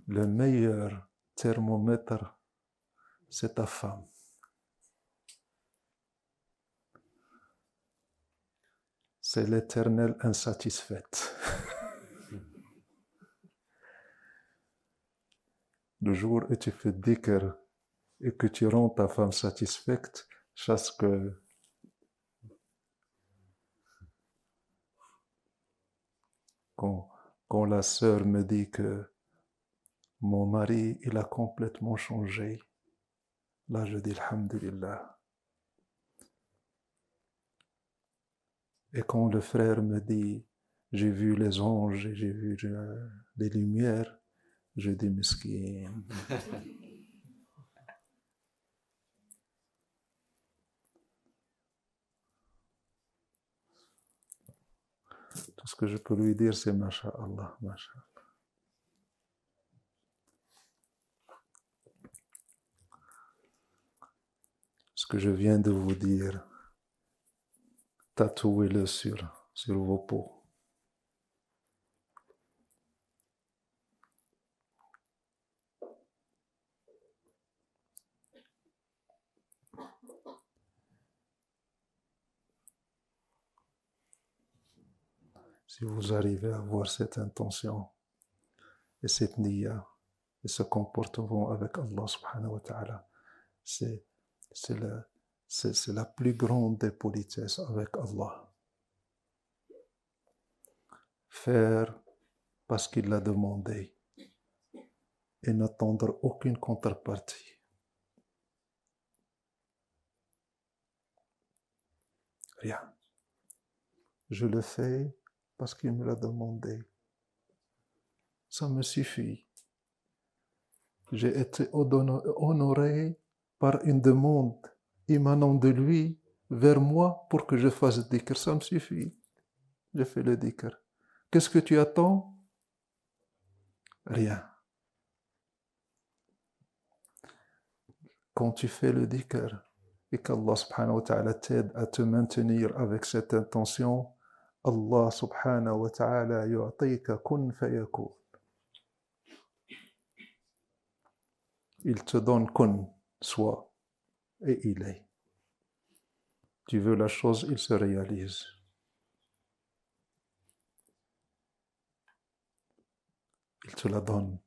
le meilleur thermomètre, c'est ta femme. C'est l'éternelle insatisfaite. Le jour où tu fais dhikr et que tu rends ta femme satisfaite, chasse que quand la sœur me dit que mon mari, il a complètement changé, là je dis Alhamdulillah. Et quand le frère me dit, j'ai vu les anges et j'ai vu les lumières, je dis miskin. Tout ce que je peux lui dire, c'est Masha'Allah, Masha'Allah. Ce que je viens de vous dire, tatouez-le sur vos peaux. Si vous arrivez à avoir cette intention et cette niya et ce comportement avec Allah subhanahu wa ta'ala, c'est la plus grande des politesses avec Allah. Faire parce qu'il l'a demandé et n'attendre aucune contrepartie. Rien. Je le fais parce qu'il me l'a demandé. Ça me suffit. J'ai été honoré par une demande émanant de lui vers moi pour que je fasse le dhikr. Ça me suffit. Je fais le dhikr. Qu'est-ce que tu attends? Rien. Quand tu fais le dhikr et qu'Allah subhanahu wa ta'ala t'aide à te maintenir avec cette intention, Allah subhanahu wa ta'ala yu'tika kun fayakun. Il te donne kun, soit, et il est. Tu veux la chose, il se réalise. Il te la donne.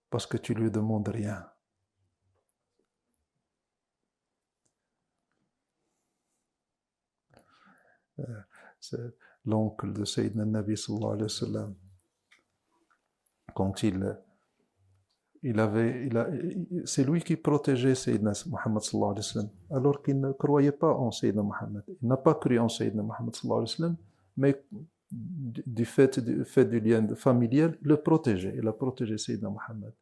Parce que tu lui demandes rien. C'est l'oncle de Sayyidina Nabi sallallahu alayhi wa sallam. Quand c'est lui qui protégeait Sayyidina Muhammad sallallahu alayhi wa sallam, alors qu'il ne croyait pas en Sayyidina Muhammad. Il n'a pas cru en Sayyidina Muhammad sallallahu alayhi wa sallam, mais du fait du lien familial, il le protégeait. Il a protégé Sayyidina Muhammad.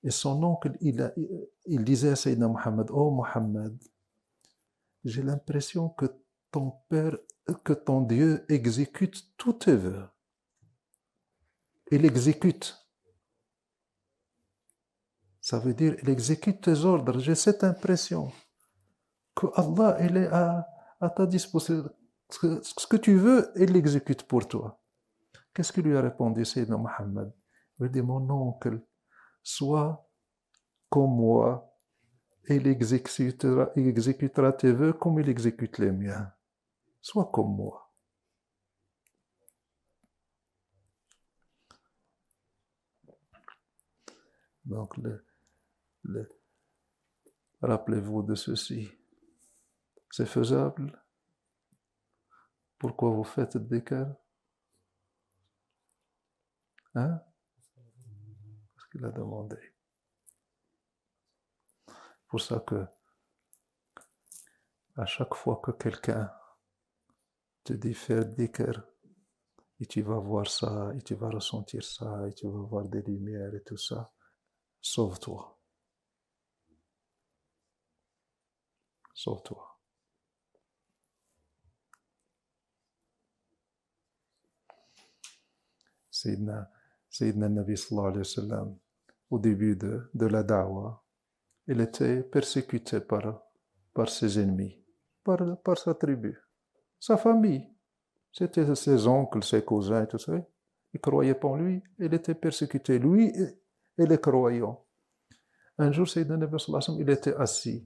Et son oncle, il disait à Sayyidina Muhammad, oh Muhammad, j'ai l'impression que ton Dieu exécute tous tes vœux. Il exécute. Ça veut dire, il exécute tes ordres. J'ai cette impression que Allah, il est à ta disposition. Ce que tu veux, il l'exécute pour toi. Qu'est-ce qu'il lui a répondu, Sayyidina Muhammad? Il lui dit, mon oncle, sois comme moi, et il exécutera tes vœux comme il exécute les miens. Sois comme moi. Donc, rappelez-vous de ceci. C'est faisable. Pourquoi vous faites le dhikr? Hein? Parce qu'il a demandé. Pour ça que à chaque fois que quelqu'un te dit faire dhikr, et tu vas voir ça, et tu vas ressentir ça, et tu vas voir des lumières et tout ça, sauve-toi. Sauve-toi. Sayyidina Nabi sallallahu alayhi wa sallam, au début de la da'wah, il était persécuté par ses ennemis, par sa tribu, sa famille. C'était ses oncles, ses cousins et tout ça. ils ne croyaient pas en lui, il était persécuté, lui et les croyants. Un jour, Sayyidina Nabi sallallahu alayhi wa sallam, il était assis.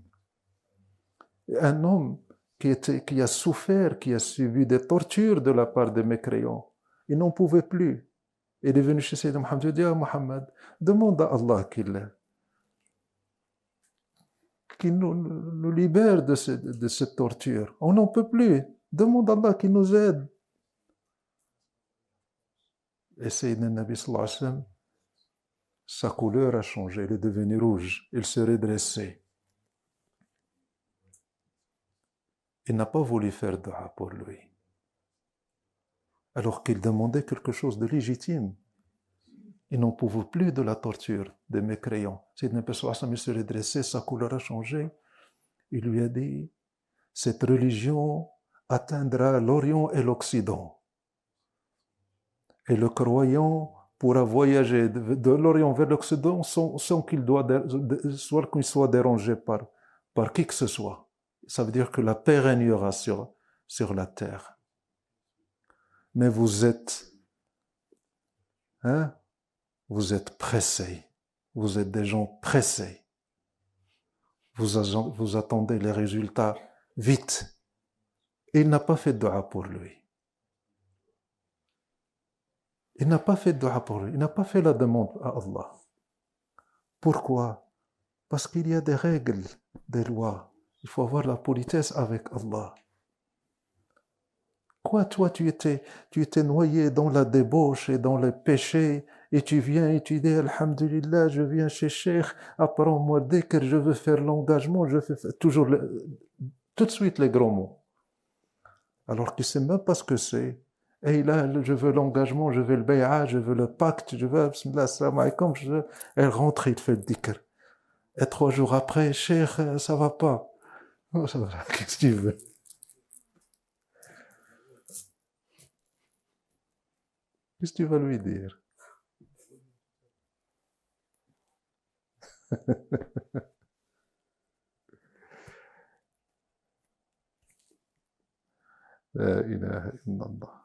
Un homme qui a souffert, qui a subi des tortures de la part des mécréants, il n'en pouvait plus. Il est venu chez Sayyidina Mohammed, il dit à Mohammed, demande à Allah qu'il nous libère de cette torture. On n'en peut plus. Demande à Allah qu'il nous aide. Et Sayyidina Nabi sallallahu alayhi wa sallam, sa couleur a changé, il est devenu rouge, il s'est redressé. Il n'a pas voulu faire dua pour lui. Alors qu'il demandait quelque chose de légitime. Il n'en pouvait plus de la torture des mécréants. Sayyidina Nabi sallallahu alayhi wa sallam, il s'est redressé, sa couleur a changé. Il lui a dit, cette religion atteindra l'Orient et l'Occident. Et le croyant pourra voyager de l'Orient vers l'Occident sans qu'il soit dérangé par qui que ce soit. Ça veut dire que la paix régnera sur la terre. Mais vous êtes pressés. Vous êtes des gens pressés. Vous attendez les résultats vite. Et il n'a pas fait de dua pour lui. Il n'a pas fait de dua pour lui. Il n'a pas fait la demande à Allah. Pourquoi? Parce qu'il y a des règles, des lois. Il faut avoir la politesse avec Allah. Quoi, toi, tu étais noyé dans la débauche et dans les péchés, et tu viens et tu dis, Alhamdulillah, je viens chez Cheikh, apprends-moi dès que je veux faire l'engagement, je fais toujours tout de suite les grands mots. Alors qu'il ne sait même pas ce que c'est. Et là, je veux l'engagement, je veux le bay'a, je veux le pacte, je veux, bismillah, assalamu alaikum, elle rentre, il fait le dhikr. Et 3 jours après, Cheikh, ça va pas. Oh, ça va, qu'est-ce que tu veux? Qu'est-ce que tu vas lui dire? La ilaha illallah.